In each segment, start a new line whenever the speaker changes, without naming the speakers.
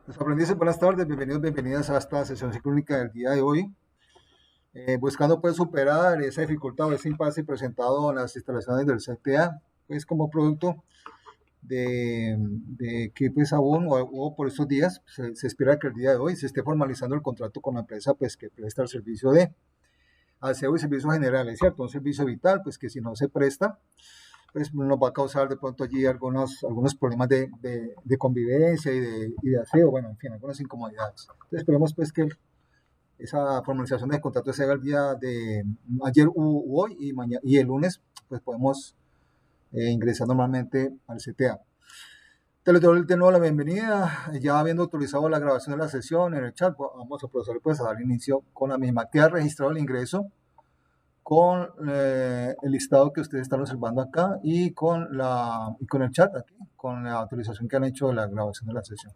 Los aprendices, buenas tardes, bienvenidos, bienvenidas a esta sesión ciclónica del día de hoy. Buscando pues superar esa dificultad o ese impasse presentado en las instalaciones del CTA, pues como producto de que pues aún o por estos días se espera que el día de hoy se esté formalizando el contrato con la empresa pues que presta el servicio de aseo y servicios generales, ¿cierto? Un servicio vital pues que si no se presta pues nos va a causar de pronto allí algunos problemas de convivencia y de aseo, bueno, en fin, algunas incomodidades. Entonces esperemos pues que esa formalización del contrato se haga el día de ayer u hoy y mañana y el lunes pues podemos ingresar normalmente al CTA. Te le doy de nuevo la bienvenida, ya habiendo autorizado la grabación de la sesión en el chat, vamos a proceder pues a dar inicio con la misma. Queda registrado el ingreso con el listado que ustedes están observando acá y con el chat aquí, con la autorización que han hecho de la grabación de la sesión.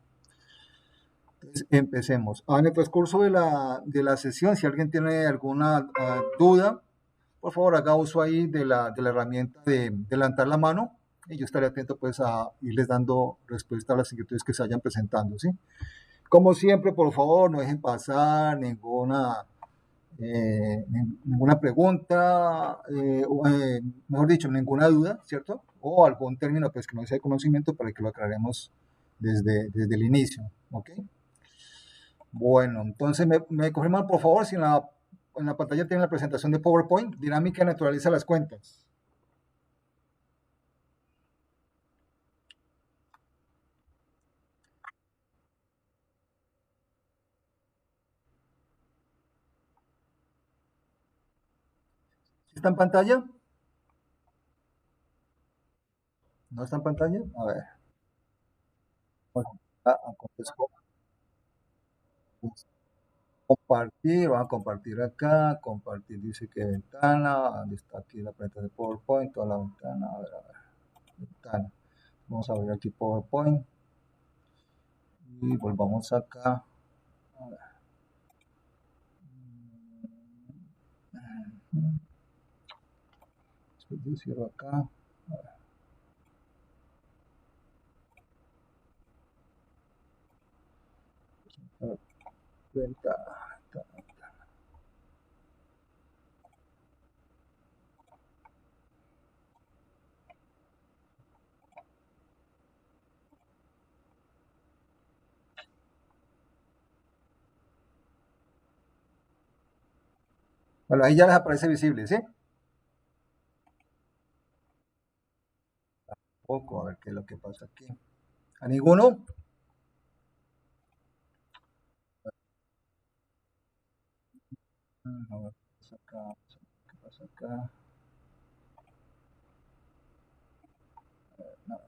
Entonces, empecemos. En el transcurso de la sesión, si alguien tiene alguna duda, por favor haga uso ahí de la herramienta de levantar la mano y yo estaré atento pues a irles dando respuesta a las inquietudes que se vayan presentando, ¿sí? Como siempre, por favor, no dejen pasar ninguna pregunta, mejor dicho, ninguna duda, ¿cierto? O algún término pues, que no sea de conocimiento para que lo aclaremos desde el inicio, ¿ok? Bueno, entonces me confirman por favor si en la pantalla tienen la presentación de PowerPoint, dinámica naturaliza las cuentas. ¿Está en pantalla? ¿No está en pantalla? A ver. Bueno, entonces, compartir, vamos a compartir acá, compartir dice que ventana, donde está aquí la presentación de PowerPoint, toda la ventana, a ver, ventana. Vamos a abrir aquí PowerPoint y volvamos acá. A ver. Después yo cierro acá. A ver, ventana. Bueno, ahí ya les aparece visible, ¿sí? Poco, a ver qué es lo que pasa aquí. ¿A ninguno? A ver qué pasa acá. ¿Qué pasa acá? No,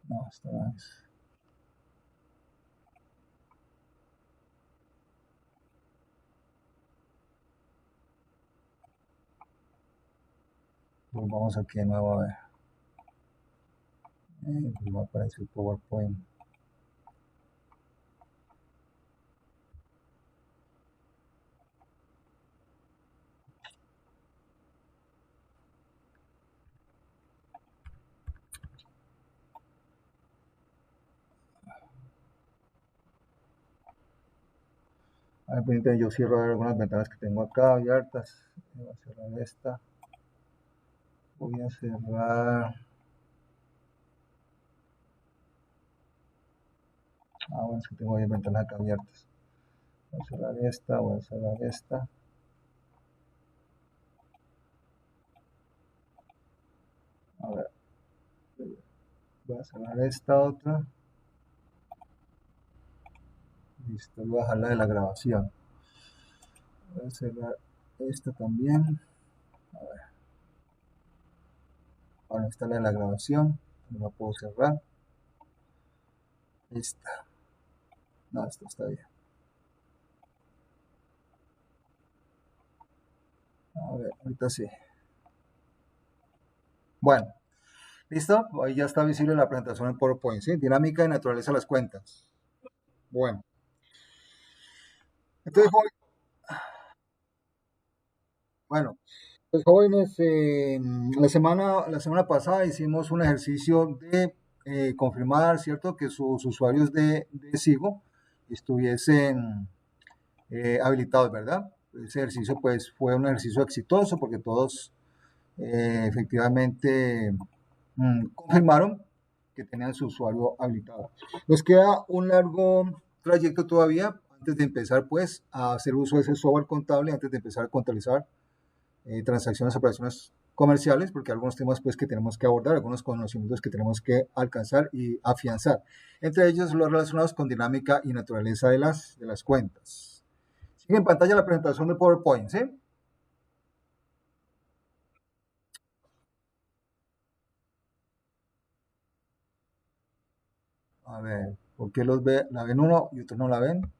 no, esta no es. Volvamos aquí de nuevo a ver. Va a aparecer el PowerPoint. A ver, permítame, yo cierro algunas ventanas que tengo acá abiertas. Voy a cerrar esta. Voy a cerrar. Bueno, es que tengo ahí ventanas acá abiertas. Voy a cerrar esta, voy a cerrar esta. A ver, voy a cerrar esta otra. Listo, voy a bajarla de la grabación. Voy a cerrar esta también. Ahora está la de la grabación. No la puedo cerrar. Esta. No, esta está bien. A ver, ahorita sí. Bueno, ¿Listo? Ahí ya está visible la presentación en PowerPoint, ¿sí? Dinámica y naturaleza de las cuentas. Bueno, entonces, bueno, pues jóvenes, la semana pasada hicimos un ejercicio de confirmar, ¿cierto?, que sus usuarios de Sigo estuviesen habilitados, ¿verdad? Ese ejercicio pues fue un ejercicio exitoso porque todos efectivamente confirmaron que tenían su usuario habilitado. Nos queda un largo trayecto todavía antes de empezar pues a hacer uso de ese software contable, antes de empezar a contabilizar transacciones, operaciones comerciales, porque hay algunos temas pues que tenemos que abordar, algunos conocimientos que tenemos que alcanzar y afianzar. Entre ellos los relacionados con dinámica y naturaleza de las cuentas. Sigue en pantalla la presentación de PowerPoint, ¿sí? A ver, ¿por qué la ven uno y otros no la ven?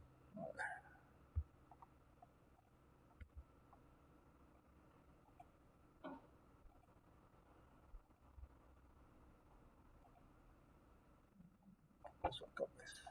Eso acá, pues.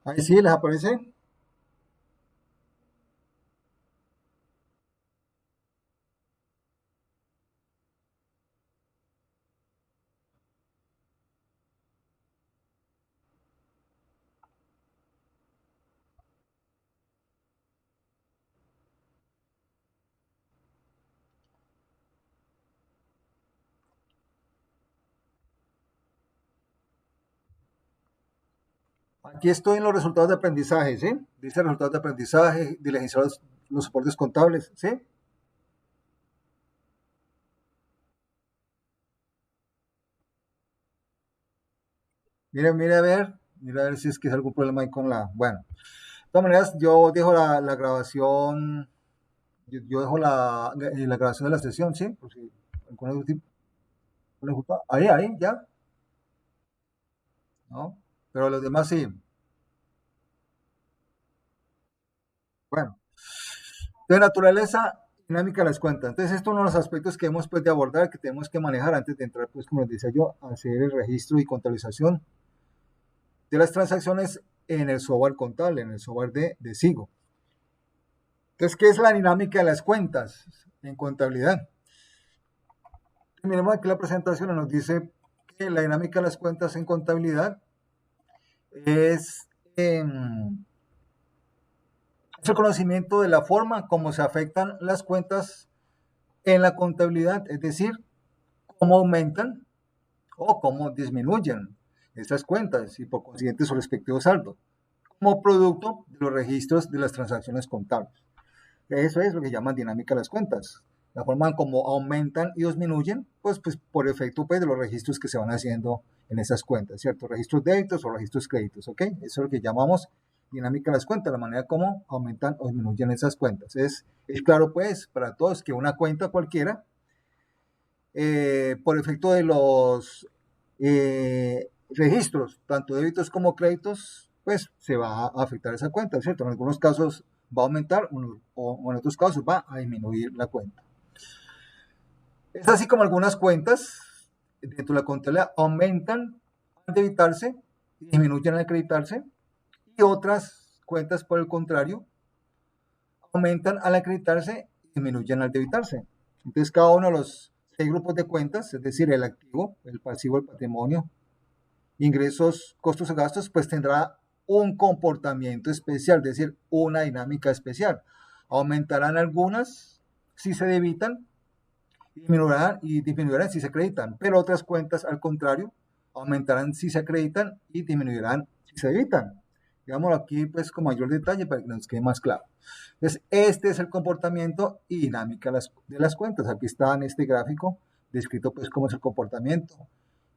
Ahí sí, les aparece. Aquí estoy en los resultados de aprendizaje, ¿sí? Dice resultados de aprendizaje, diligenciar los soportes contables, ¿sí? Mira a ver si es que es algún problema ahí con la. Bueno, de todas maneras, yo dejo la grabación, yo dejo la grabación de la sesión, ¿sí? Por si alguna ahí, ya, ¿no? Pero los demás sí. Bueno, de naturaleza dinámica de las cuentas. Entonces, esto es uno de los aspectos que hemos pues, de abordar, que tenemos que manejar antes de entrar, pues, como les decía yo, a hacer el registro y contabilización de las transacciones en el software contable, en el software de Sigo. Entonces, ¿qué es la dinámica de las cuentas en contabilidad? Miremos aquí la presentación, nos dice que la dinámica de las cuentas en contabilidad es, es el conocimiento de la forma como se afectan las cuentas en la contabilidad, es decir, cómo aumentan o cómo disminuyen estas cuentas y por consiguiente su respectivo saldo, como producto de los registros de las transacciones contables. Eso es lo que llaman dinámica de las cuentas. La forma en cómo aumentan y disminuyen, pues por efecto pues, de los registros que se van haciendo en esas cuentas, ¿cierto? Registros débitos o registros créditos, ¿ok? Eso es lo que llamamos dinámica de las cuentas, la manera como aumentan o disminuyen esas cuentas. Es claro pues para todos que una cuenta cualquiera, por efecto de los registros, tanto débitos como créditos, pues se va a afectar esa cuenta, ¿cierto? En algunos casos va a aumentar o en otros casos va a disminuir la cuenta. Es así como algunas cuentas dentro de la contabilidad aumentan al debitarse y disminuyen al acreditarse, y otras cuentas, por el contrario, aumentan al acreditarse y disminuyen al debitarse. Entonces, cada uno de los 6 grupos de cuentas, es decir, el activo, el pasivo, el patrimonio, ingresos, costos y gastos, pues tendrá un comportamiento especial, es decir, una dinámica especial. Aumentarán algunas si se debitan y disminuirán si se acreditan, pero otras cuentas, al contrario, aumentarán si se acreditan y disminuirán si se debitan. Digámoslo aquí pues con mayor detalle para que nos quede más claro. Entonces, este es el comportamiento y dinámica de las cuentas. Aquí está en este gráfico descrito pues cómo es el comportamiento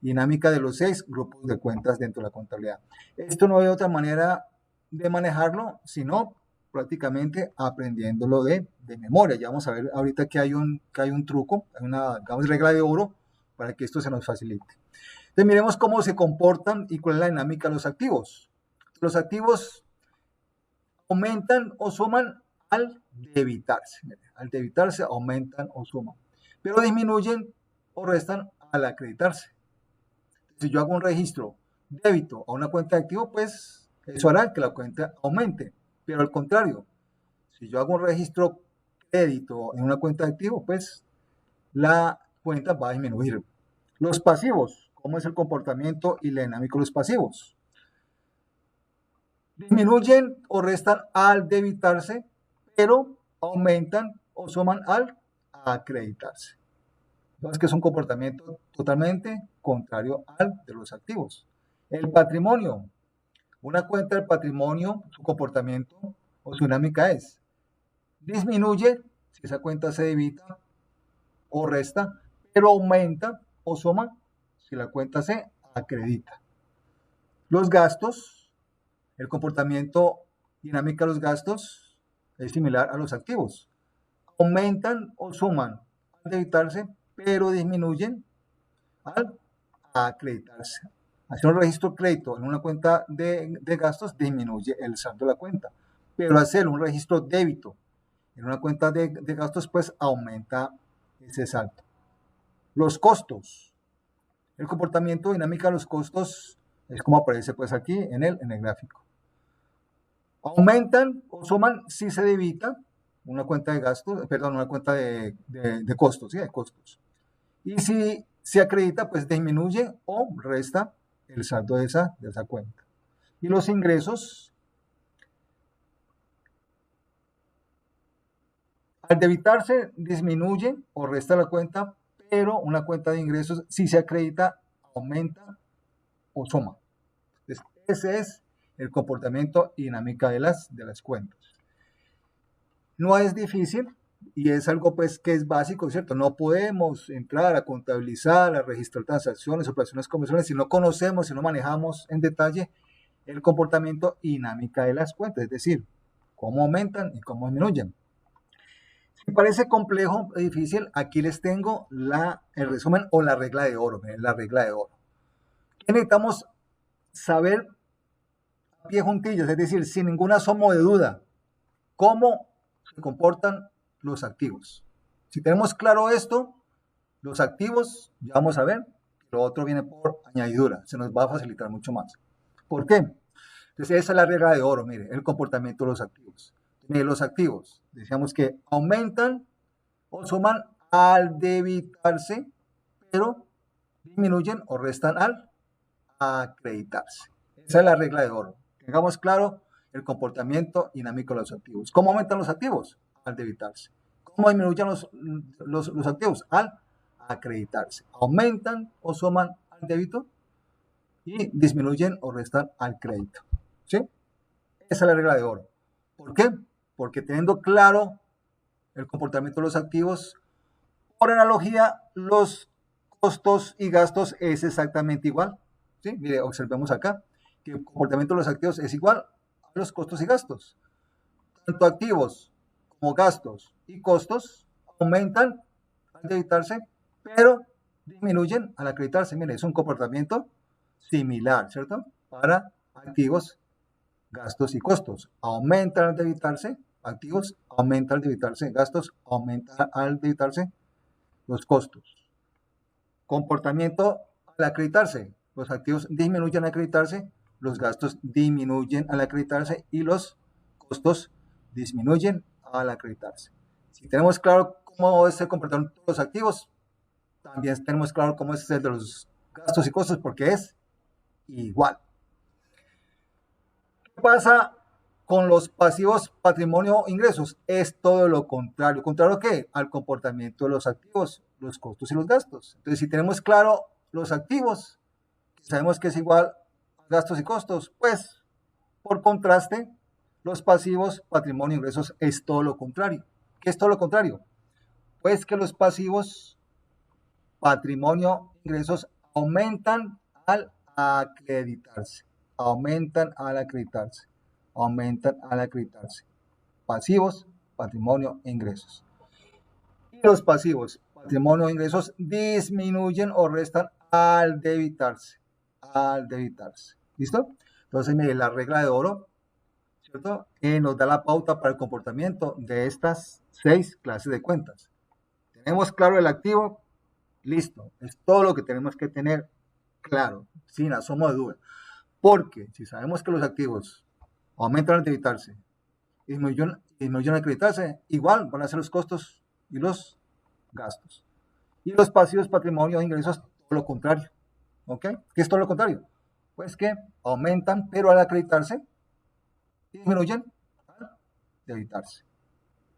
dinámica de los 6 grupos de cuentas dentro de la contabilidad. Esto no hay otra manera de manejarlo, sino prácticamente aprendiéndolo de memoria. Ya vamos a ver ahorita que hay un truco, una, digamos, regla de oro para que esto se nos facilite. Entonces miremos cómo se comportan y cuál es la dinámica de los activos. Los activos aumentan o suman al debitarse. Al debitarse aumentan o suman, pero disminuyen o restan al acreditarse. Si yo hago un registro débito a una cuenta de activo, pues eso hará que la cuenta aumente. Pero al contrario, si yo hago un registro crédito en una cuenta de activo, pues la cuenta va a disminuir. Los pasivos, ¿cómo es el comportamiento y la dinámica de los pasivos? Disminuyen o restan al debitarse, pero aumentan o suman al acreditarse. Es que es un comportamiento totalmente contrario al de los activos. El patrimonio. Una cuenta del patrimonio, su comportamiento o su dinámica es: disminuye si esa cuenta se debita o resta, pero aumenta o suma si la cuenta se acredita. Los gastos. El comportamiento dinámica de los gastos es similar a los activos. Aumentan o suman al debitarse, pero disminuyen al acreditarse. Hacer un registro crédito en una cuenta de gastos disminuye el saldo de la cuenta, pero hacer un registro débito en una cuenta de gastos pues aumenta ese saldo. Los costos. El comportamiento dinámico de los costos es como aparece pues aquí en el gráfico. Aumentan o suman si se debita una cuenta de gastos, perdón, una cuenta de costos, ¿sí? De costos. Y si se acredita, pues disminuye o resta el saldo de esa cuenta. Y los ingresos, al debitarse, disminuye o resta la cuenta, pero una cuenta de ingresos, si se acredita, aumenta o suma. Entonces, ese es el comportamiento y dinámica de las cuentas. No es difícil y es algo pues que es básico, ¿cierto? No podemos entrar a contabilizar, a registrar transacciones, operaciones comerciales si no conocemos, si no manejamos en detalle el comportamiento y dinámica de las cuentas, es decir, cómo aumentan y cómo disminuyen. Si parece complejo, difícil, aquí les tengo el resumen o la regla de oro, la regla de oro. ¿Qué necesitamos saber a pie juntillas? Es decir, sin ningún asomo de duda, cómo se comportan los activos. Si tenemos claro esto, los activos, ya vamos a ver, lo otro viene por añadidura, se nos va a facilitar mucho más. ¿Por qué? Entonces esa es la regla de oro, mire, el comportamiento de los activos. Mire, los activos, decíamos que aumentan o suman al debitarse, pero disminuyen o restan al acreditarse. Esa es la regla de oro. Tengamos claro el comportamiento dinámico de los activos. ¿Cómo aumentan los activos? Al debitarse. ¿Cómo disminuyen los activos? Al acreditarse. Aumentan o suman al débito y disminuyen o restan al crédito. ¿Sí? Esa es la regla de oro. ¿Por qué? Porque teniendo claro el comportamiento de los activos, por analogía, los costos y gastos es exactamente igual. ¿Sí? Mire, observemos acá que el comportamiento de los activos es igual a los costos y gastos. Tanto activos como gastos y costos aumentan al debitarse, pero disminuyen al acreditarse. Mire, es un comportamiento similar, ¿cierto? Para activos, gastos y costos. Aumentan al debitarse, activos, aumenta al debitarse, gastos, aumenta al debitarse, los costos. Comportamiento al acreditarse. Los activos disminuyen al acreditarse, los gastos disminuyen al acreditarse y los costos disminuyen al acreditarse. Si tenemos claro cómo es el comportamiento de los activos, también tenemos claro cómo es el de los gastos y costos porque es igual. ¿Qué pasa con los pasivos patrimonio ingresos? Es todo lo contrario. ¿Contrario a qué? Al comportamiento de los activos, los costos y los gastos. Entonces, si tenemos claro los activos, sabemos que es igual a gastos y costos, pues, por contraste, los pasivos patrimonio ingresos es todo lo contrario. ¿Qué es todo lo contrario? Pues que los pasivos patrimonio ingresos aumentan al acreditarse. Aumentan al acreditarse. Aumentan al acreditarse. Pasivos, patrimonio, ingresos. Y los pasivos, patrimonio, ingresos, disminuyen o restan al debitarse. Al debitarse. ¿Listo? Entonces, mire, la regla de oro, ¿cierto? Nos da la pauta para el comportamiento de estas 6 clases de cuentas. Tenemos claro el activo, listo. Es todo lo que tenemos que tener claro, sin asomo de duda. Porque si sabemos que los activos aumentan al debitarse, disminuyen al acreditarse, igual van a ser los costos y los gastos. Y los pasivos patrimonio e ingresos, todo lo contrario. ¿Ok? ¿Qué es todo lo contrario? Pues que aumentan, pero al acreditarse, disminuyen al debitarse.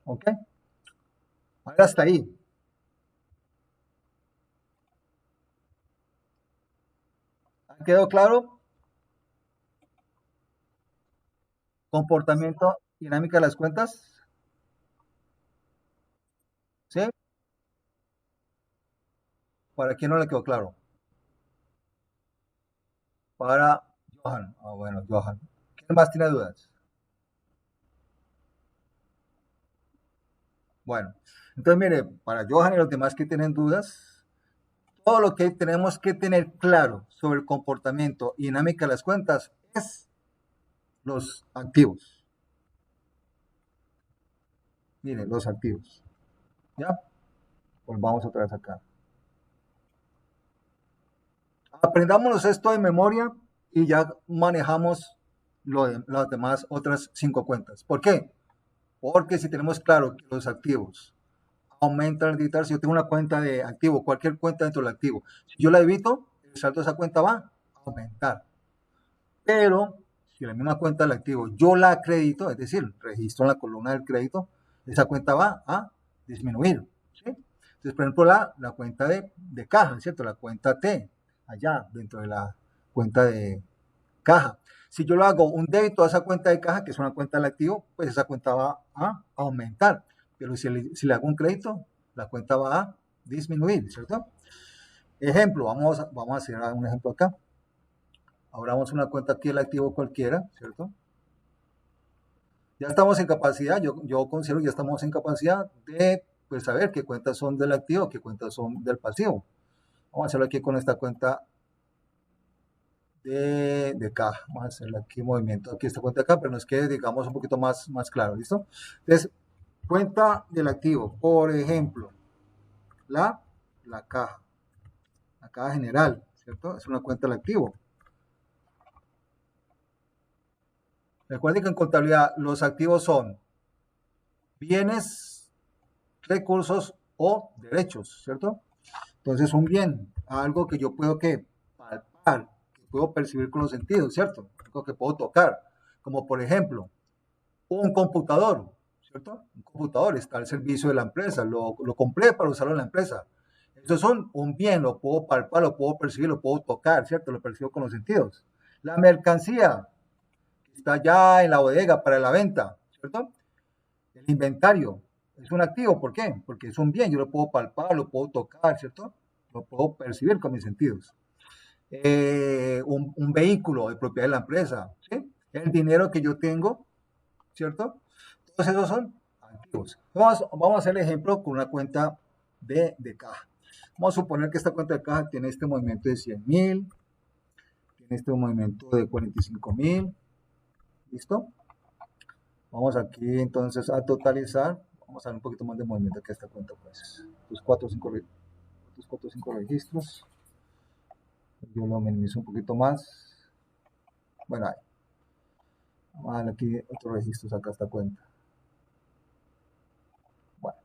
¿Ok? Ahora hasta ahí. ¿Ha quedado claro? Comportamiento, dinámica de las cuentas. ¿Sí? ¿Para quién no le quedó claro? Para Johan. Ah, bueno, Johan. ¿Quién más tiene dudas? Bueno, entonces mire, para Johan y los demás que tienen dudas, todo lo que tenemos que tener claro sobre el comportamiento y dinámica de las cuentas es los activos. Miren, los activos. ¿Ya? Pues vamos otra vez acá. Aprendámonos esto de memoria y ya manejamos las demás otras 5 cuentas. ¿Por qué? Porque si tenemos claro que los activos aumentan al debitar, si yo tengo una cuenta de activo, cualquier cuenta dentro del activo, si yo la debito, el saldo de esa cuenta va a aumentar. Pero si la misma cuenta del activo yo la acredito, es decir, registro en la columna del crédito, esa cuenta va a disminuir. ¿Sí? Entonces, por ejemplo, la cuenta de caja, ¿cierto? La cuenta T, allá dentro de la cuenta de caja. Si yo lo hago un débito a esa cuenta de caja, que es una cuenta del activo, pues esa cuenta va a aumentar. Pero si le hago un crédito, la cuenta va a disminuir, ¿cierto? Ejemplo, vamos a hacer un ejemplo acá. Abramos una cuenta aquí del activo cualquiera, ¿cierto? Ya estamos en capacidad, yo considero que ya estamos en capacidad de pues, saber qué cuentas son del activo, qué cuentas son del pasivo. Vamos a hacerlo aquí con esta cuenta de caja. Vamos a hacerle aquí movimiento, aquí esta cuenta acá, pero nos quede, digamos, un poquito más claro, ¿listo? Entonces, cuenta del activo, por ejemplo, la caja, la caja general, ¿cierto? Es una cuenta del activo. Recuerden que en contabilidad los activos son bienes, recursos o derechos, ¿cierto? Entonces, un bien, algo que yo puedo que palpar, que puedo percibir con los sentidos, ¿cierto? Algo que puedo tocar, como por ejemplo, un computador, ¿cierto? Un computador está al servicio de la empresa, lo compré para usarlo en la empresa. Eso es un bien, lo puedo palpar, lo puedo percibir, lo puedo tocar, ¿cierto? Lo percibo con los sentidos. La mercancía está ya en la bodega para la venta, ¿cierto? El inventario es un activo, ¿por qué? Porque es un bien, yo lo puedo palpar, lo puedo tocar, ¿cierto? Lo puedo percibir con mis sentidos. Un vehículo de propiedad de la empresa, ¿sí? El dinero que yo tengo, ¿cierto? Todos esos son activos. Vamos a hacer el ejemplo con una cuenta de caja. Vamos a suponer que esta cuenta de caja tiene este movimiento de 100,000, tiene este movimiento de 45,000, ¿listo? Vamos aquí entonces a totalizar. Vamos a dar un poquito más de movimiento que esta cuenta, pues. Los 4 o 5 3, 4, 5 registros. Yo lo minimizo un poquito más. Bueno, ahí. Vamos a darle aquí otros registros acá a esta cuenta. Bueno,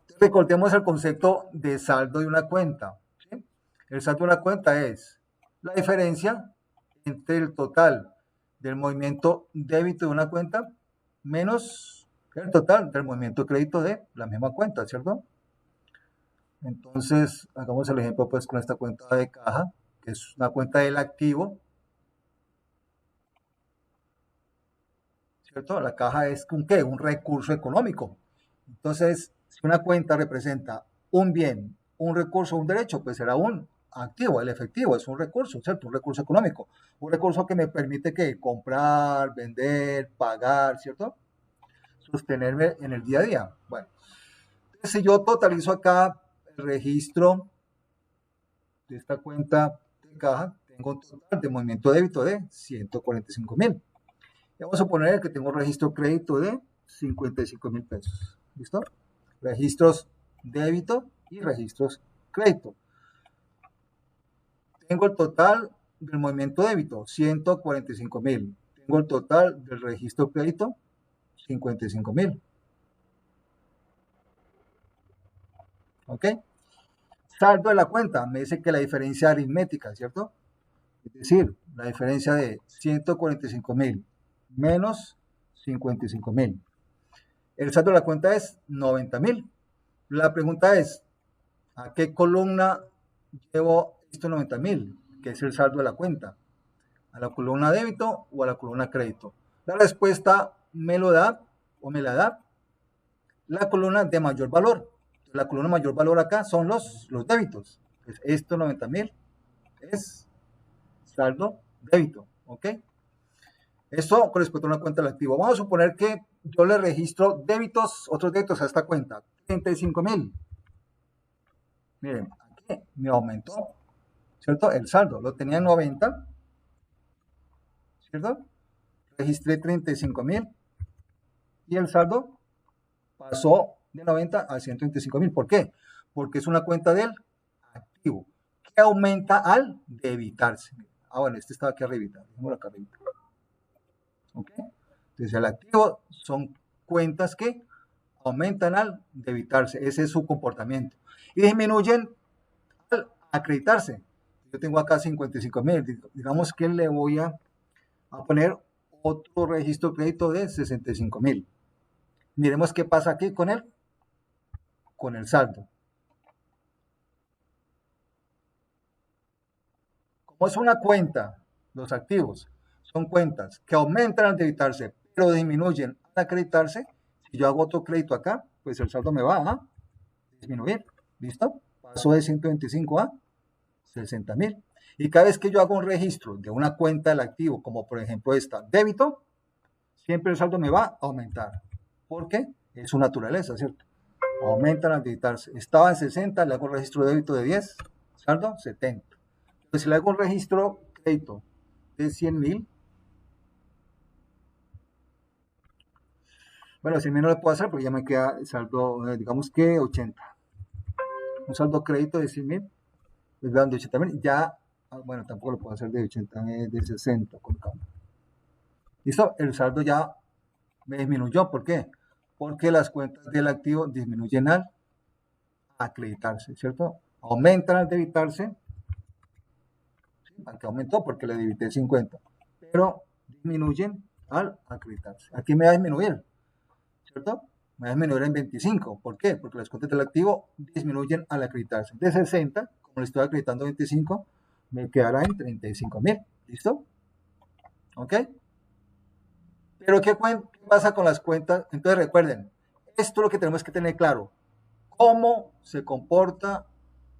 entonces recordemos el concepto de saldo de una cuenta. ¿Sí? El saldo de una cuenta es la diferencia entre el total del movimiento débito de una cuenta menos el total del movimiento crédito de la misma cuenta, ¿cierto? Entonces, hagamos el ejemplo pues con esta cuenta de caja, que es una cuenta del activo, ¿cierto? La caja es un ¿qué? Un recurso económico. Entonces, si una cuenta representa un bien, un recurso, un derecho, pues será un activo. El efectivo es un recurso, ¿cierto? Un recurso económico. Un recurso que me permite que comprar, vender, pagar, ¿cierto? Sostenerme en el día a día. Bueno, entonces si yo totalizo acá el registro de esta cuenta de caja, tengo un total de movimiento débito de 145,000. Vamos a poner que tengo un registro crédito de 55,000 pesos. ¿Listo? Registros débito y registros crédito. Tengo el total del movimiento débito, 145,000. Tengo el total del registro crédito, 55,000. ¿Ok? Saldo de la cuenta, me dice que la diferencia aritmética, ¿cierto? Es decir, la diferencia de 145,000 menos 55,000. El saldo de la cuenta es 90,000. La pregunta es, ¿a qué columna llevo estos 90,000? Que es el saldo de la cuenta. ¿A la columna débito o a la columna crédito? La respuesta me lo da o me la da la columna de mayor valor. La columna de mayor valor acá son los débitos. Pues estos 90,000 es saldo débito. ¿Ok? Esto corresponde a una cuenta del activo. Vamos a suponer que yo le registro débitos, otros débitos a esta cuenta. 35,000. Miren, aquí me aumentó, ¿cierto? El saldo lo tenía en 90, ¿cierto? Registré 35,000 y el saldo pasó de 90 a 125,000. ¿Por qué? Porque es una cuenta del activo que aumenta al debitarse. Ah, bueno, este estaba aquí arriba. Dejémoslo acá arriba. ¿Ok? Entonces, el activo son cuentas que aumentan al debitarse. Ese es su comportamiento. Y disminuyen al acreditarse. Yo tengo acá 55,000. Digamos que le voy a poner otro registro de crédito de 65,000. Miremos qué pasa aquí con el saldo. Como es una cuenta, los activos son cuentas que aumentan al debitarse, pero disminuyen al acreditarse. Si yo hago otro crédito acá, pues el saldo me va a disminuir. ¿Listo? Pasó de 125 a 60,000. Y cada vez que yo hago un registro de una cuenta del activo, como por ejemplo esta, débito, siempre el saldo me va a aumentar. ¿Por qué? Es su naturaleza, ¿cierto? Aumentan al debitarse. Estaba en 60, le hago un registro de débito de 10, saldo 70. Pues si le hago un registro crédito de 100,000, bueno, 100,000 no lo puedo hacer porque ya me queda el saldo, digamos que 80. Un saldo crédito de 100,000, pues vean de 80,000, ya, bueno, tampoco lo puedo hacer de 80, de 60, colocamos. ¿Listo? El saldo ya me disminuyó. ¿Por qué? Porque las cuentas del activo disminuyen al acreditarse, ¿cierto? Aumentan al debitarse, ¿sí? Aunque aumentó porque le debité 50, pero disminuyen al acreditarse. Aquí me va a disminuir, ¿cierto? Me va a disminuir en 25. ¿Por qué? Porque las cuentas del activo disminuyen al acreditarse. De 60, como le estoy acreditando 25, me quedará en 35,000. ¿Listo? ¿Ok? Pero ¿qué pasa con las cuentas? Entonces recuerden, esto es lo que tenemos que tener claro. Cómo se comporta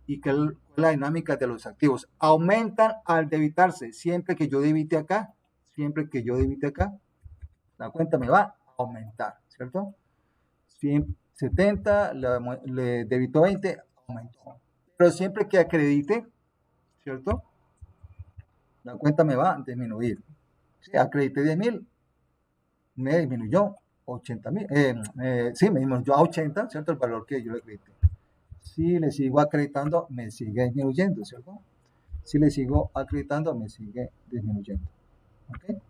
y qué es la dinámica de los activos. Aumentan al debitarse. Siempre que yo debite acá, la cuenta me va a aumentar, ¿cierto? 70, le debitó 20, aumentó. Pero siempre que acredite, ¿cierto? La cuenta me va a disminuir. Si acredité 10,000, me disminuyó 80,000. Sí, me disminuyó a 80, ¿cierto? El valor que yo le acredité. Si le sigo acreditando, me sigue disminuyendo, ¿cierto? Si le sigo acreditando, me sigue disminuyendo. ¿Ok?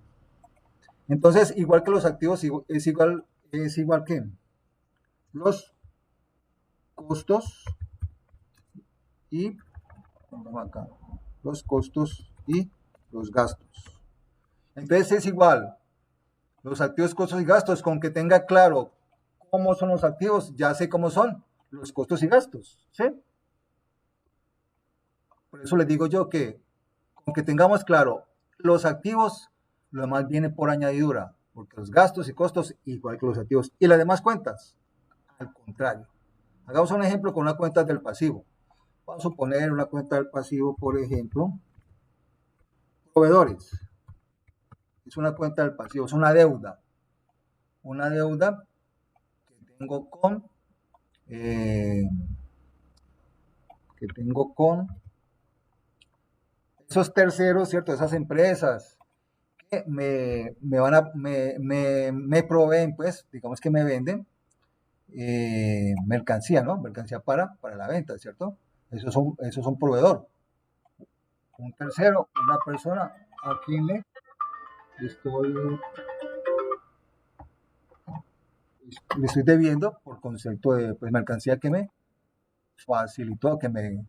Entonces, igual que los activos, es igual que los costos y, vamos acá, los costos y los gastos. Entonces es igual, los activos, costos y gastos, con que tenga claro cómo son los activos, ya sé cómo son los costos y gastos, ¿sí? Por eso les digo yo que con que tengamos claro los activos, lo demás viene por añadidura, porque los gastos y costos igual que los activos. Y las demás cuentas, al contrario. Hagamos un ejemplo con una cuenta del pasivo. Vamos a suponer una cuenta del pasivo, por ejemplo, proveedores. Es una cuenta del pasivo, es una deuda. Una deuda que tengo con, eh, que tengo con esos terceros, ¿cierto? Esas empresas que me proveen, pues, digamos que me venden mercancía, ¿no? Mercancía para la venta, ¿cierto? Eso es un proveedor. Un tercero, una persona a quien le estoy debiendo por concepto de pues, mercancía que me facilitó, que me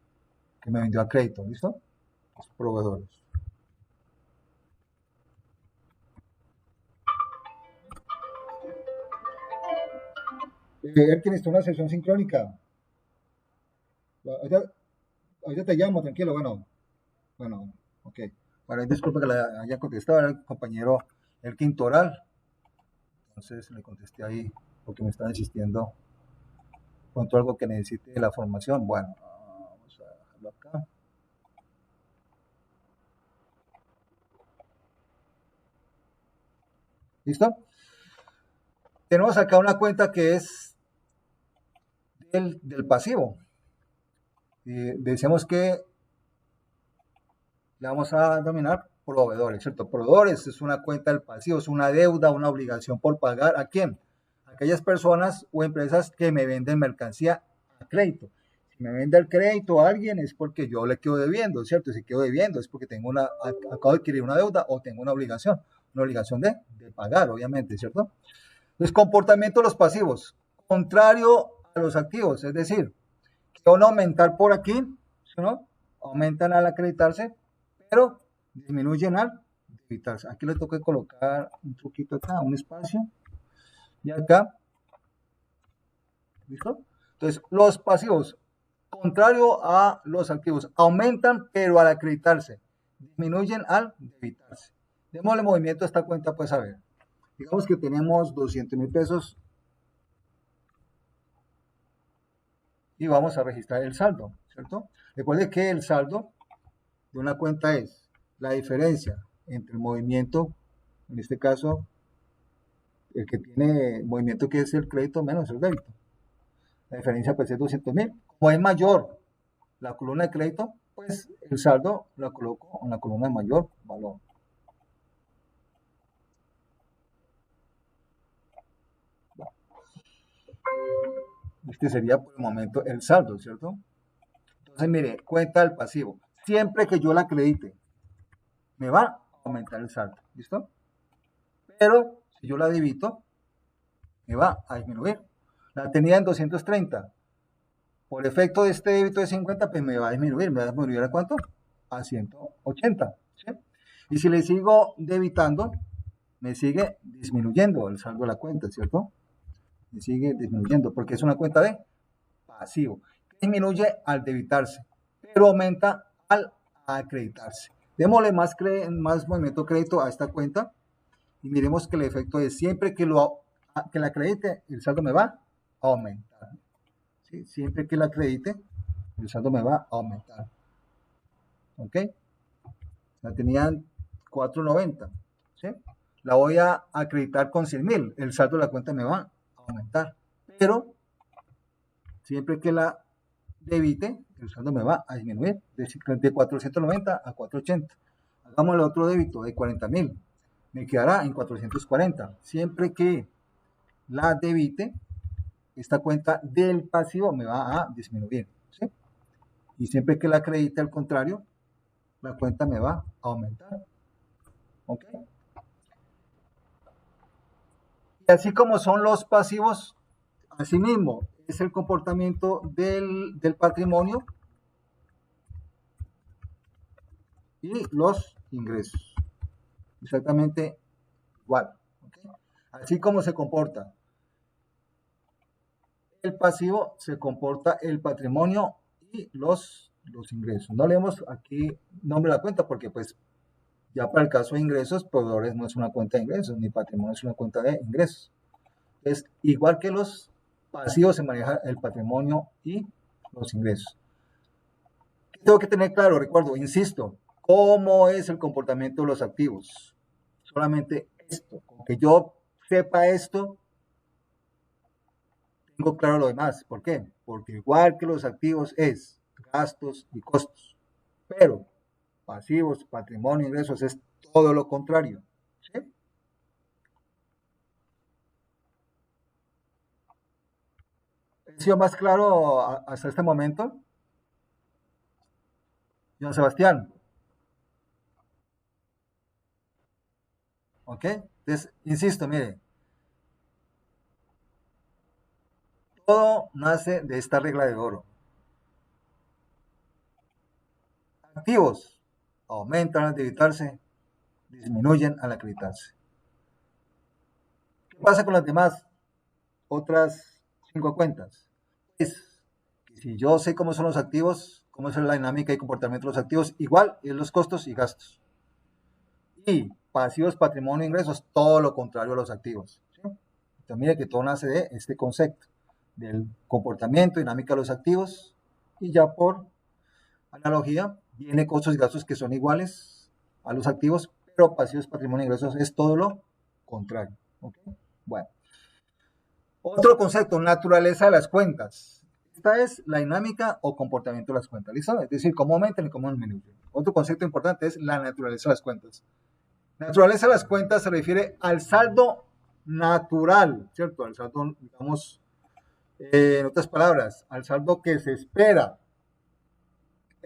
vendió a crédito, ¿listo? Los proveedores. Erkin, está una sesión sincrónica. Ahorita, ahorita te llamo, tranquilo, bueno, ok. Bueno, disculpa que la haya contestado, era el compañero Erkin Toral. Entonces le contesté ahí porque me estaba insistiendo pronto algo que necesite la formación. Bueno, vamos a dejarlo acá. ¿Listo? Tenemos acá una cuenta que es del pasivo. Decimos que le vamos a denominar proveedores, ¿cierto? Proveedores es una cuenta del pasivo, es una deuda, una obligación por pagar. ¿A quién? A aquellas personas o empresas que me venden mercancía a crédito. Si me vende el crédito a alguien es porque yo le quedo debiendo, ¿cierto? Si quedo debiendo es porque acabo de adquirir una deuda o tengo una obligación de pagar, obviamente, ¿cierto? Entonces, comportamiento de los pasivos, contrario a los activos, es decir, que van a aumentar por aquí, ¿sí, no? Aumentan al acreditarse, pero disminuyen al debitarse. Aquí le toca colocar un poquito acá, un espacio, y acá, ¿listo? Entonces, los pasivos, contrario a los activos, aumentan, pero al acreditarse, disminuyen al debitarse. Démosle movimiento a esta cuenta, pues a ver. Digamos que tenemos 200.000 pesos y vamos a registrar el saldo, ¿cierto? Recuerde que el saldo de una cuenta es la diferencia entre el movimiento, en este caso, el que tiene movimiento que es el crédito menos el débito. La diferencia pues es 200.000. Como es mayor la columna de crédito, pues el saldo la coloco en la columna de mayor valor. Este sería por el momento el saldo, ¿cierto? Entonces, mire, cuenta del pasivo. Siempre que yo la acredite, me va a aumentar el saldo, ¿listo? Pero si yo la debito, me va a disminuir. La tenía en 230. Por efecto de este débito de 50, pues me va a disminuir. ¿Me va a disminuir a cuánto? A 180. ¿Sí? Y si le sigo debitando, me sigue disminuyendo el saldo de la cuenta, ¿cierto? Me sigue disminuyendo porque es una cuenta de pasivo. Disminuye al debitarse, pero aumenta al acreditarse. Démosle más movimiento de crédito a esta cuenta y miremos que el efecto es siempre que la acredite, el saldo me va a aumentar. ¿Sí? Siempre que la acredite, el saldo me va a aumentar. ¿Ok? La tenían 490. ¿Sí? La voy a acreditar con 100.000. El saldo de la cuenta me va a aumentar. Pero siempre que la debite, el saldo me va a disminuir de 490 a 480. Hagamos el otro débito de 40.000. Me quedará en 440. Siempre que la debite, esta cuenta del pasivo me va a disminuir, ¿sí? Y siempre que la acredite al contrario, la cuenta me va a aumentar, ¿ok? Y así como son los pasivos, asimismo es el comportamiento del patrimonio y los ingresos. Exactamente igual, ¿ok? Así como se comporta el pasivo, se comporta el patrimonio y los ingresos. No leemos aquí nombre de la cuenta porque pues ya para el caso de ingresos, proveedores no es una cuenta de ingresos, ni patrimonio es una cuenta de ingresos. Es igual que los pasivos se maneja el patrimonio y los ingresos. Tengo que tener claro, recuerdo, insisto, cómo es el comportamiento de los activos. Solamente esto, con que yo sepa esto, tengo claro lo demás. ¿Por qué? Porque igual que los activos es gastos y costos, pero pasivos, patrimonio, ingresos es todo lo contrario. ¿Sí? ¿Ha sido más claro hasta este momento, John Sebastián? ¿Ok? Entonces, insisto, mire, todo nace de esta regla de oro. Activos aumentan al debilitarse, disminuyen al acreditarse. ¿Qué pasa con las demás otras 5 cuentas? Es que si yo sé cómo son los activos, cómo es la dinámica y comportamiento de los activos, igual es los costos y gastos. Y pasivos, patrimonio, ingresos, todo lo contrario a los activos. ¿Sí? Entonces, mire que todo nace de este concepto del comportamiento, dinámica de los activos, y ya por analogía, viene costos y gastos que son iguales a los activos, pero pasivos, patrimonio, ingresos es todo lo contrario. ¿Okay? Bueno, otro concepto, naturaleza de las cuentas. Esta es la dinámica o comportamiento de las cuentas, ¿listo? Es decir, cómo aumentan y cómo disminuyen. Otro concepto importante es la naturaleza de las cuentas. Naturaleza de las cuentas se refiere al saldo natural, ¿cierto? Al saldo, digamos, en otras palabras, al saldo que se espera,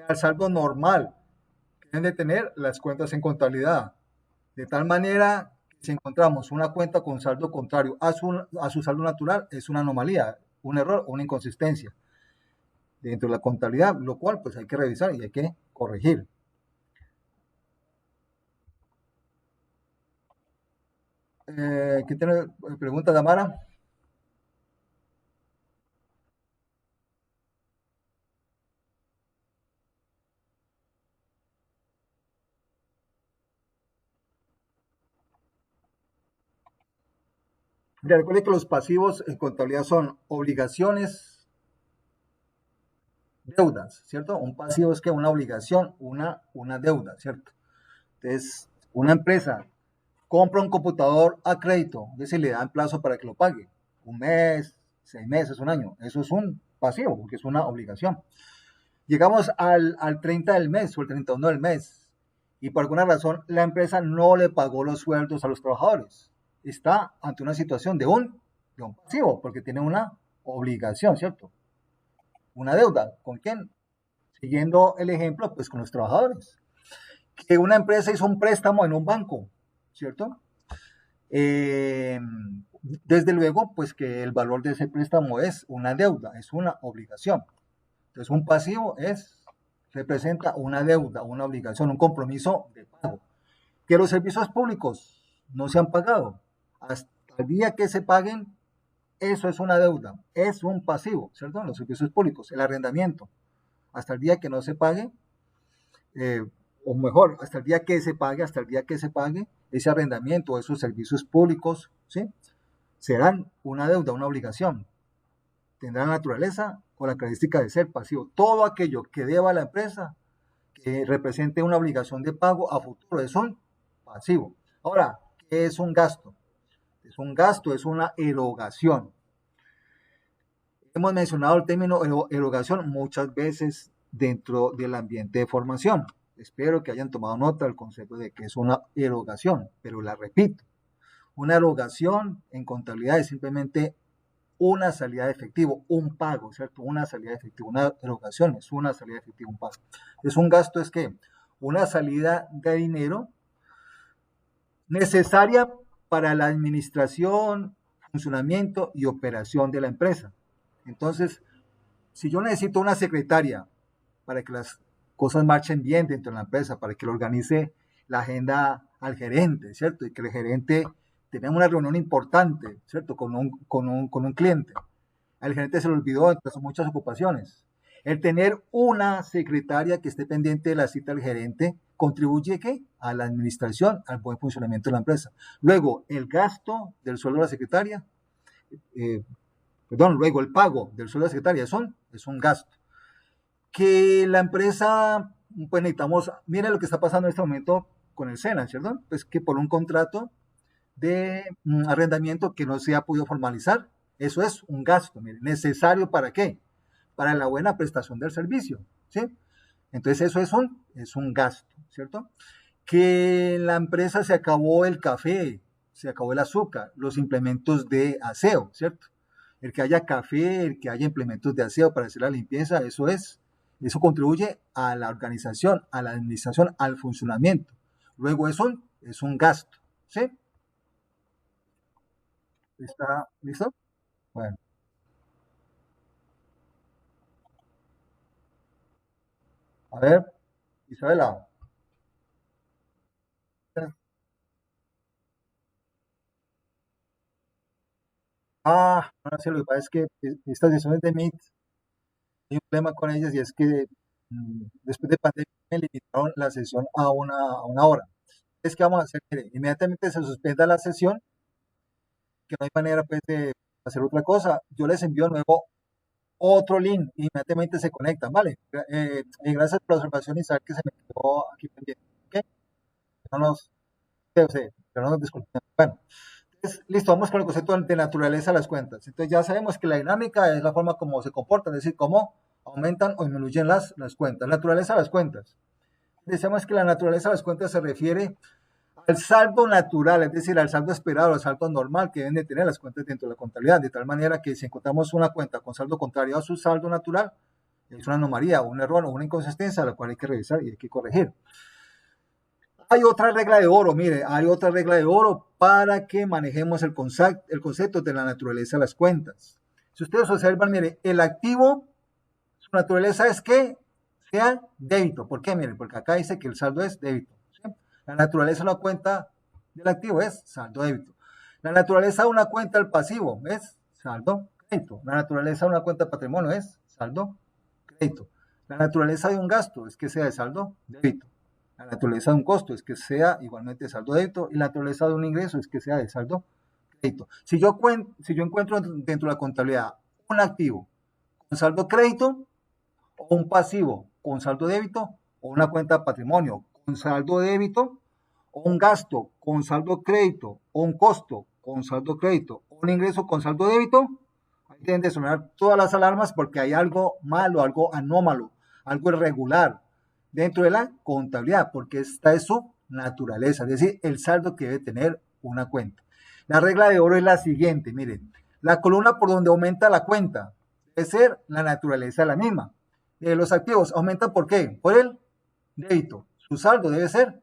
al saldo normal que deben de tener las cuentas en contabilidad. De tal manera que si encontramos una cuenta con saldo contrario a su saldo natural, es una anomalía, un error o una inconsistencia dentro de la contabilidad, lo cual pues hay que revisar y hay que corregir. ¿Qué tiene pregunta, Damara? Mira, recuerde que los pasivos en contabilidad son obligaciones, deudas, ¿cierto? Un pasivo es que una obligación, una deuda, ¿cierto? Entonces, una empresa compra un computador a crédito, es decir, le dan plazo para que lo pague, 1 mes, 6 meses, un año. Eso es un pasivo, porque es una obligación. Llegamos al 30 del mes o el 31 del mes y por alguna razón la empresa no le pagó los sueldos a los trabajadores. Está ante una situación de un pasivo, porque tiene una obligación, ¿cierto? Una deuda. ¿Con quién? Siguiendo el ejemplo, pues con los trabajadores. Que una empresa hizo un préstamo en un banco, ¿cierto? Eh, Desde luego, pues que el valor de ese préstamo es una deuda, es una obligación. Entonces, un pasivo representa una deuda, una obligación, un compromiso de pago. Que los servicios públicos no se han pagado. Hasta el día que se paguen, eso es una deuda, es un pasivo, ¿cierto? Los servicios públicos, el arrendamiento. Hasta el día que no se pague, eh, o mejor, hasta el día que se pague, hasta el día que se pague ese arrendamiento, esos servicios públicos, ¿sí? Serán una deuda, una obligación. Tendrán la naturaleza o la característica de ser pasivo. Todo aquello que deba a la empresa, que represente una obligación de pago a futuro, es un pasivo. Ahora, ¿qué es un gasto? Es un gasto, es una erogación. Hemos mencionado el término erogación muchas veces dentro del ambiente de formación. Espero que hayan tomado nota del concepto de que es una erogación, pero la repito. Una erogación en contabilidad es simplemente una salida de efectivo, un pago, ¿cierto? Una salida de efectivo, una erogación es una salida de efectivo, un pago. Es un gasto, es que una salida de dinero necesaria para la administración, funcionamiento y operación de la empresa. Entonces, si yo necesito una secretaria para que las cosas marchen bien dentro de la empresa, para que le organice la agenda al gerente, ¿cierto? Y que el gerente tenga una reunión importante, ¿cierto? Con un cliente. Al gerente se le olvidó entre sus muchas ocupaciones. El tener una secretaria que esté pendiente de la cita del gerente contribuye ¿qué? A la administración, al buen funcionamiento de la empresa. Luego, el gasto del sueldo de la secretaria, eh, luego el pago del sueldo de la secretaria es un gasto. Que la empresa, pues necesitamos, miren lo que está pasando en este momento con el SENA, ¿cierto? Pues que por un contrato de arrendamiento que no se ha podido formalizar, eso es un gasto, miren, necesario para qué? Para la buena prestación del servicio, ¿sí? Entonces eso es un gasto, ¿cierto? Que la empresa se acabó el café, se acabó el azúcar, los implementos de aseo, ¿cierto? El que haya café, el que haya implementos de aseo para hacer la limpieza, eso contribuye a la organización, a la administración, al funcionamiento. Luego eso es un gasto, ¿sí? ¿Está listo? Bueno, a ver, Isabela. No sé, lo que pasa es que estas sesiones de Meet, hay un problema con ellas y es que después de pandemia me limitaron la sesión a una hora. Es que vamos a hacer, mire, inmediatamente se suspenda la sesión, que no hay manera pues de hacer otra cosa. Yo les envío de nuevo otro link, y inmediatamente se conectan, ¿vale? Y gracias por la observación y saber que se me quedó aquí pendiente. ¿Ok? No nos, pero no nos disculpen. Bueno, entonces, listo, vamos con el concepto de naturaleza de las cuentas. Entonces ya sabemos que la dinámica es la forma como se comportan, es decir, cómo aumentan o disminuyen las cuentas. Naturaleza de las cuentas. Decíamos que la naturaleza de las cuentas se refiere al saldo natural, es decir, al saldo esperado, al saldo normal que deben de tener las cuentas dentro de la contabilidad, de tal manera que si encontramos una cuenta con saldo contrario a su saldo natural, es una anomalía, un error o una inconsistencia, la cual hay que revisar y hay que corregir. Hay otra regla de oro, mire, hay otra regla de oro para que manejemos el concepto de la naturaleza de las cuentas. Si ustedes observan, mire, el activo, su naturaleza es que sea débito. ¿Por qué? Miren, porque acá dice que el saldo es débito. ¿Sí? La naturaleza de una cuenta del activo es saldo débito. La naturaleza de una cuenta del pasivo es saldo crédito. La naturaleza de una cuenta de patrimonio es saldo crédito. La naturaleza de un gasto es que sea de saldo débito. La naturaleza de un costo es que sea igualmente de saldo débito. Y la naturaleza de un ingreso es que sea de saldo crédito. Si yo encuentro dentro de la contabilidad un activo con saldo crédito, o un pasivo con saldo débito, o una cuenta de patrimonio con saldo débito, o un gasto con saldo crédito, o un costo con saldo crédito, o un ingreso con saldo débito, ahí tienen de sonar todas las alarmas porque hay algo malo, algo anómalo, algo irregular dentro de la contabilidad, porque esta es su naturaleza, es decir, el saldo que debe tener una cuenta. La regla de oro es la siguiente, miren, la columna por donde aumenta la cuenta debe ser la naturaleza de la misma. Los activos aumentan ¿por qué? Por el débito. Su saldo debe ser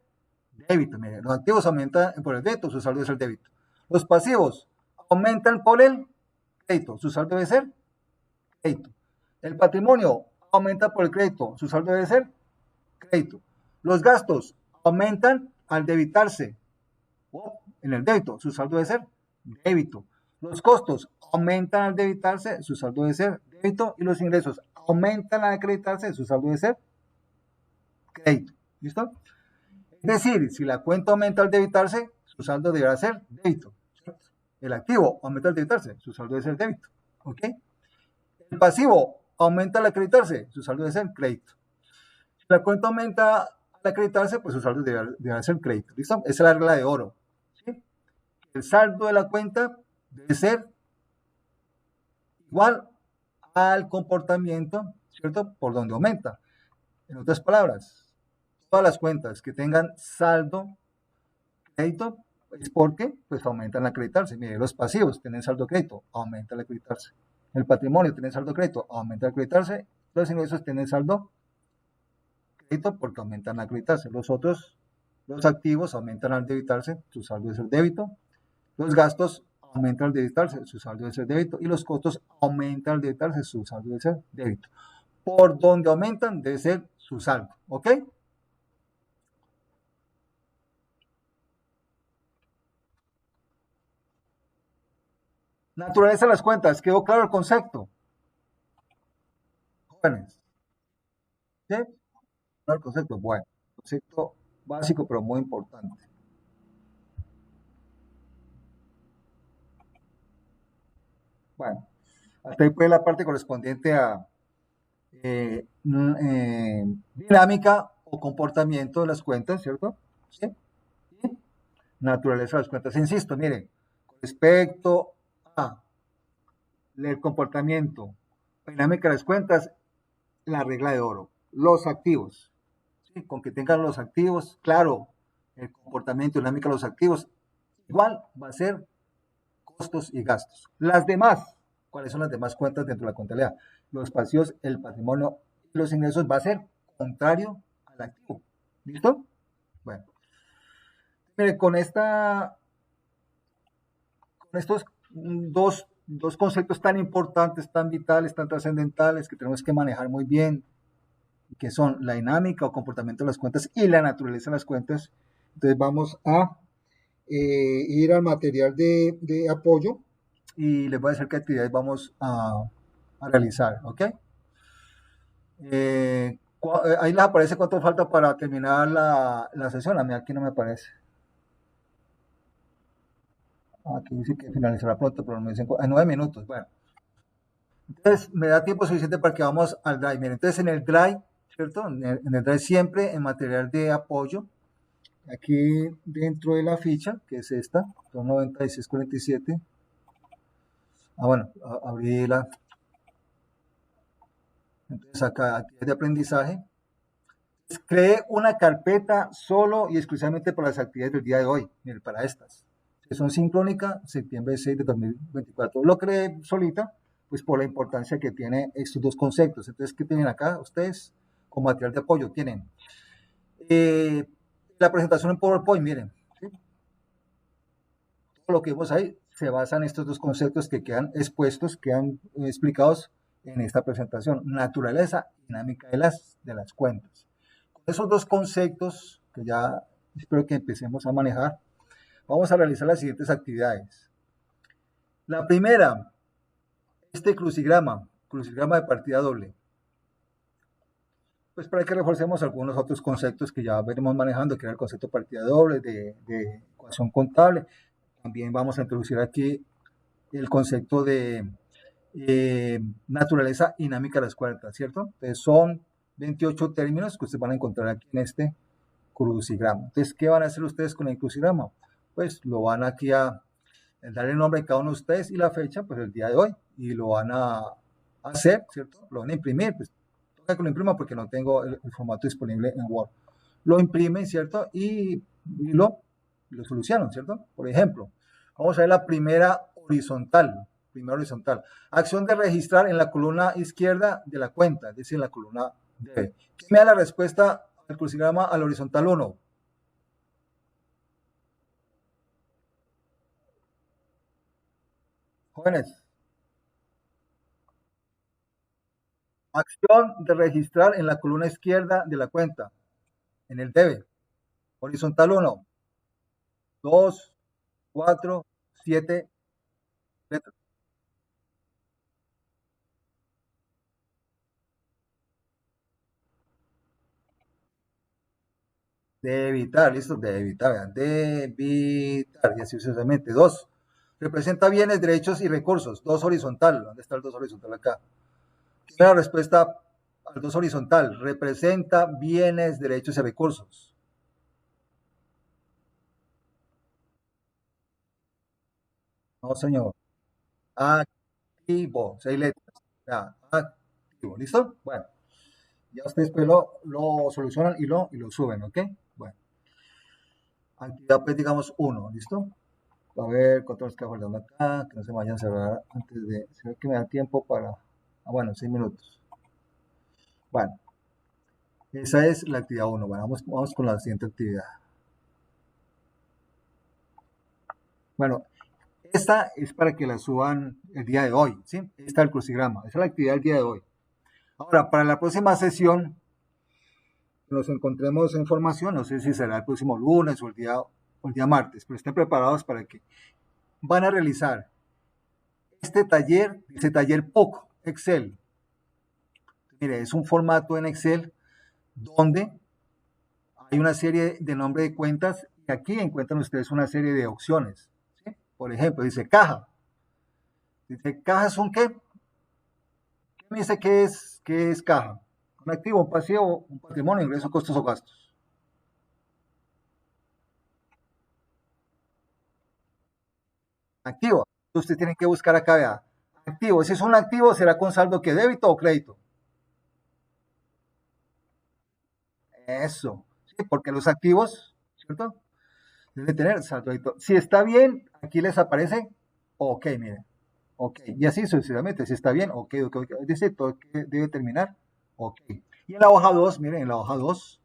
débito. Mire, los activos aumentan por el débito, su saldo debe ser débito. Los pasivos aumentan por el crédito, su saldo debe ser crédito. El patrimonio aumenta por el crédito, su saldo debe ser crédito. Los gastos aumentan al debitarse o en el débito, su saldo debe ser débito. Los costos aumentan al debitarse, su saldo debe ser débito. Y los ingresos aumentan al acreditarse, su saldo debe ser crédito. ¿Listo? Es decir, si la cuenta aumenta al debitarse, su saldo deberá ser débito. El activo aumenta al debitarse, su saldo debe ser débito. ¿Ok? El pasivo aumenta al acreditarse, su saldo debe ser crédito. Si la cuenta aumenta al acreditarse, pues su saldo deberá ser crédito. ¿Listo? Esa es la regla de oro. ¿Sí? El saldo de la cuenta debe ser igual al comportamiento, ¿cierto? Por donde aumenta. En otras palabras, todas las cuentas que tengan saldo crédito, Es porque pues aumentan al acreditarse. Mire, los pasivos tienen saldo de crédito, aumenta al acreditarse. El patrimonio tiene saldo de crédito, aumenta al acreditarse. Los ingresos tienen saldo de crédito porque aumentan al acreditarse. Los otros, los activos aumentan al debitarse, su saldo es el débito. Los gastos aumentan al debitarse, su saldo es el débito. Y los costos aumentan al debitarse, su saldo es el débito. Por donde aumentan debe ser su saldo, ¿ok? Naturaleza de las cuentas, ¿quedó claro el concepto? Jóvenes, ¿sí? Claro el concepto, bueno, concepto básico pero muy importante. Bueno, hasta ahí fue la parte correspondiente a dinámica o comportamiento de las cuentas, ¿cierto? ¿Sí? Y naturaleza de las cuentas. Insisto, miren, con respecto a el comportamiento, dinámica de las cuentas, la regla de oro, los activos. ¿Sí? Con que tengan los activos, claro, el comportamiento dinámico de los activos, igual va a ser costos y gastos. Las demás, ¿cuáles son las demás cuentas dentro de la contabilidad? Los pasivos, el patrimonio y los ingresos va a ser contrario al activo. ¿Listo? Bueno, mire, con estos dos conceptos tan importantes, tan vitales, tan trascendentales que tenemos que manejar muy bien, que son la dinámica o comportamiento de las cuentas y la naturaleza de las cuentas. Entonces vamos a ir al material de apoyo y les voy a decir qué actividades vamos a realizar, ¿ok? Ahí les aparece cuánto falta para terminar la sesión. A mí aquí no me aparece. Aquí dice que finalizará pronto, pero no me dicen en 9 minutos. Bueno, entonces me da tiempo suficiente para que vamos al Drive. Miren, entonces en el Drive, ¿cierto? En el Drive siempre en material de apoyo, aquí dentro de la ficha, que es esta, 29647. Bueno, abrí la. Entonces acá, actividades de aprendizaje. Cree una carpeta solo y exclusivamente para las actividades del día de hoy, para estas. Son sincrónica, septiembre 6 de 2024. Lo creé solita, pues por la importancia que tiene estos dos conceptos. Entonces, ¿qué tienen acá ustedes como material de apoyo? Tienen eh, la presentación en PowerPoint, miren. ¿Sí? Todo lo que vemos ahí se basa en estos dos conceptos que quedan expuestos, quedan explicados en esta presentación. Naturaleza dinámica de las cuentas. Esos dos conceptos que ya espero que empecemos a manejar, vamos a realizar las siguientes actividades. La primera, este crucigrama de partida doble. Pues para que reforcemos algunos otros conceptos que ya veremos manejando, que era el concepto de partida doble, de ecuación contable. También vamos a introducir aquí el concepto de naturaleza dinámica de las cuentas, ¿cierto? Entonces son 28 términos que ustedes van a encontrar aquí en este crucigrama. Entonces, ¿qué van a hacer ustedes con el crucigrama? Pues lo van aquí a darle el nombre de cada uno de ustedes y la fecha, pues el día de hoy, y lo van a hacer, ¿cierto? Lo van a imprimir, pues toca que lo imprima porque no tengo el formato disponible en Word. Lo imprimen, ¿cierto? Y lo solucionan, ¿cierto? Por ejemplo, vamos a ver la primera horizontal. Primera horizontal. Acción de registrar en la columna izquierda de la cuenta, es decir, en la columna D. ¿Qué me da la respuesta al crucigrama al horizontal 1? Jóvenes, acción de registrar en la columna izquierda de la cuenta, en el debe. Horizontal 1, 2, 4, 7 letras. De evitar, listo, de evitar, vean, de evitar, y así sucesivamente. 2, representa bienes, derechos y recursos. 2 horizontal, ¿dónde está el 2 horizontal acá? La respuesta al 2 horizontal, representa bienes, derechos y recursos. No, señor. Activo, 6 letras. Ya, activo, ¿listo? Bueno, ya ustedes pues lo solucionan y lo suben, ¿ok? Bueno, actividad pues digamos uno, ¿listo? A ver cuánto nos queda faltando acá, que no se me vayan a cerrar antes de, ¿será que me da tiempo para, bueno, 6 minutos. Bueno, esa es la actividad uno. Bueno, vamos con la siguiente actividad. Bueno, esta es para que la suban el día de hoy, ¿sí? Esta es el crucigrama, esa es la actividad del día de hoy. Ahora, para la próxima sesión, nos encontremos en formación, no sé si será el próximo lunes o el día martes, pero estén preparados para que van a realizar este taller POC, Excel. Mire, es un formato en Excel donde hay una serie de nombre de cuentas y aquí encuentran ustedes una serie de opciones, ¿sí? Por ejemplo, dice caja. Dice, ¿cajas son qué? ¿Qué me dice qué es caja? Un activo, un pasivo, un patrimonio, ingresos, costos o gastos. Activo. Usted tiene que buscar acá, vea. Activo. Si es un activo, será con saldo que débito o crédito. Eso. ¿Sí? Porque los activos, ¿cierto? Deben tener saldo débito. Si está bien, aquí les aparece OK, miren. OK. Y así sucesivamente. Si está bien, OK, OK, OK. Dice todo que debe terminar. OK. Y en la hoja 2, miren, en la hoja 2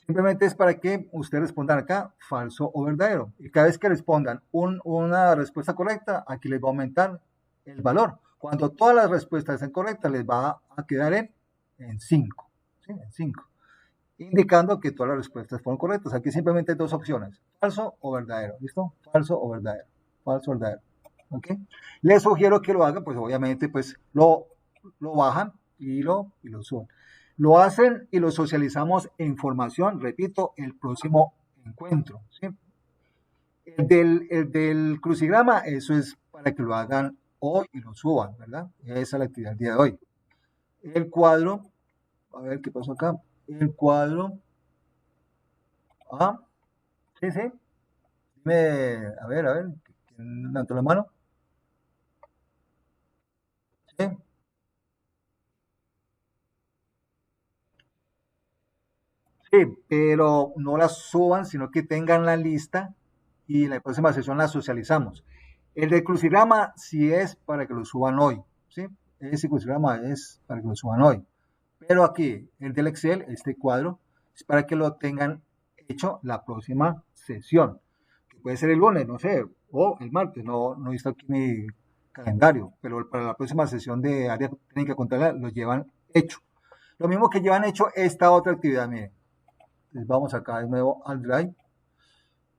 simplemente es para que ustedes respondan acá falso o verdadero. Y cada vez que respondan una respuesta correcta, aquí les va a aumentar el valor. Cuando todas las respuestas sean correctas, les va a quedar en 5. ¿Sí? En 5. Indicando que todas las respuestas fueron correctas. Aquí simplemente hay dos opciones, falso o verdadero. ¿Listo? Falso o verdadero. Falso o verdadero. ¿Ok? Les sugiero que lo hagan, pues obviamente pues lo bajan y lo suben. Lo hacen y lo socializamos en formación, repito, el próximo encuentro. ¿Sí? El del crucigrama, eso es para que lo hagan hoy y lo suban, ¿verdad? Esa es la actividad del día de hoy. El cuadro, a ver qué pasó acá. El cuadro, ah, sí, sí. Dime, a ver, ¿quién levantó la mano? Sí, sí, pero no las suban, sino que tengan la lista y en la próxima sesión la socializamos. El de crucigrama sí es para que lo suban hoy, ¿sí? Ese crucigrama es para que lo suban hoy. Pero aquí, el del Excel, este cuadro, es para que lo tengan hecho la próxima sesión, que puede ser el lunes, no sé, o el martes, no he visto aquí mi calendario, pero para la próxima sesión de área técnica contable lo llevan hecho. Lo mismo que llevan hecho esta otra actividad, miren. Entonces vamos acá de nuevo al Drive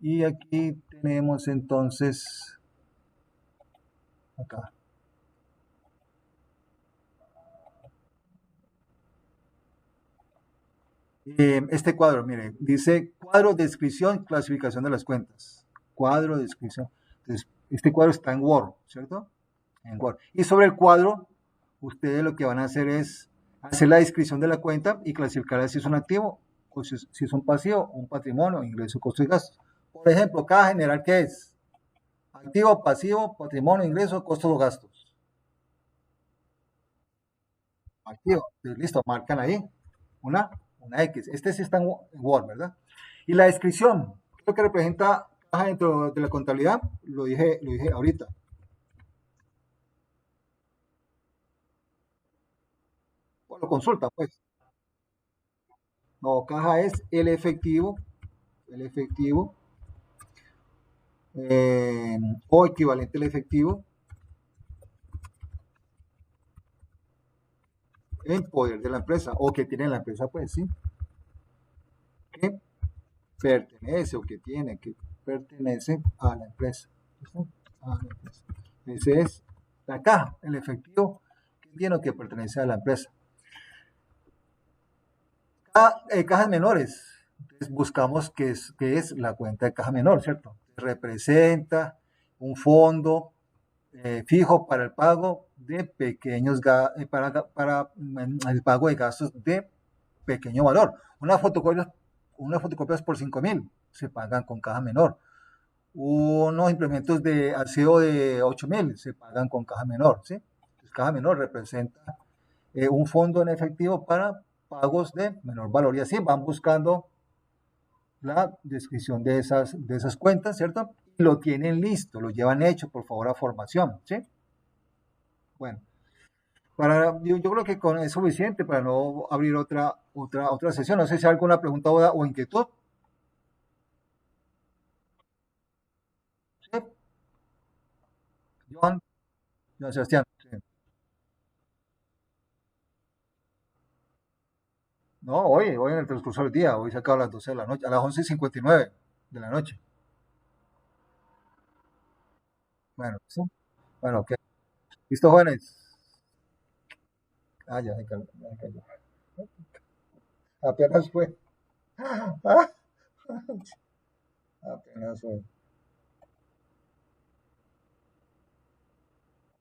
y aquí tenemos entonces, acá, este cuadro, mire, dice cuadro, descripción, clasificación de las cuentas. Cuadro, descripción. Entonces, este cuadro está en Word, ¿cierto? En Word. Y sobre el cuadro, ustedes lo que van a hacer es hacer la descripción de la cuenta y clasificarla si es un activo o si es un pasivo, un patrimonio, ingreso, costo y gastos. Por ejemplo, cada general, ¿qué es? Activo, pasivo, patrimonio, ingreso, costos o gastos. Activo. Entonces, listo, marcan ahí una, una X. Este sí está en Word, ¿verdad? Y la descripción, ¿qué es lo que representa caja dentro de la contabilidad? Lo dije ahorita. Pues lo consulta, pues. No, caja es el efectivo o equivalente al efectivo en poder de la empresa o que tiene la empresa, pues sí, que pertenece o que pertenece a la empresa. ¿Listo? A la empresa. Ese es la caja, el efectivo que tiene o que pertenece a la empresa. Cajas menores. Entonces buscamos qué es la cuenta de caja menor, ¿cierto? Representa un fondo fijo para el pago de para el pago de gastos de pequeño valor. Unas fotocopias por 5.000 se pagan con caja menor. Unos implementos de aseo de 8.000 se pagan con caja menor, ¿sí? Entonces, caja menor representa un fondo en efectivo para pagos de menor valor y así van buscando la descripción de esas cuentas, ¿cierto? Y lo tienen listo, lo llevan hecho, por favor, a formación, ¿sí? Bueno, yo creo que con es suficiente para no abrir otra sesión. No sé si hay alguna pregunta o inquietud. ¿Sí? Joan, Joan Sebastián. Sí. No, hoy en el transcurso del día, hoy se acaba a las 12 de la noche, a las 11:59 de la noche. Bueno, sí. Bueno, ok. ¿Listo, jóvenes? Ah, ya se calmó, ya se calmó. Apenas fue. Apenas fue.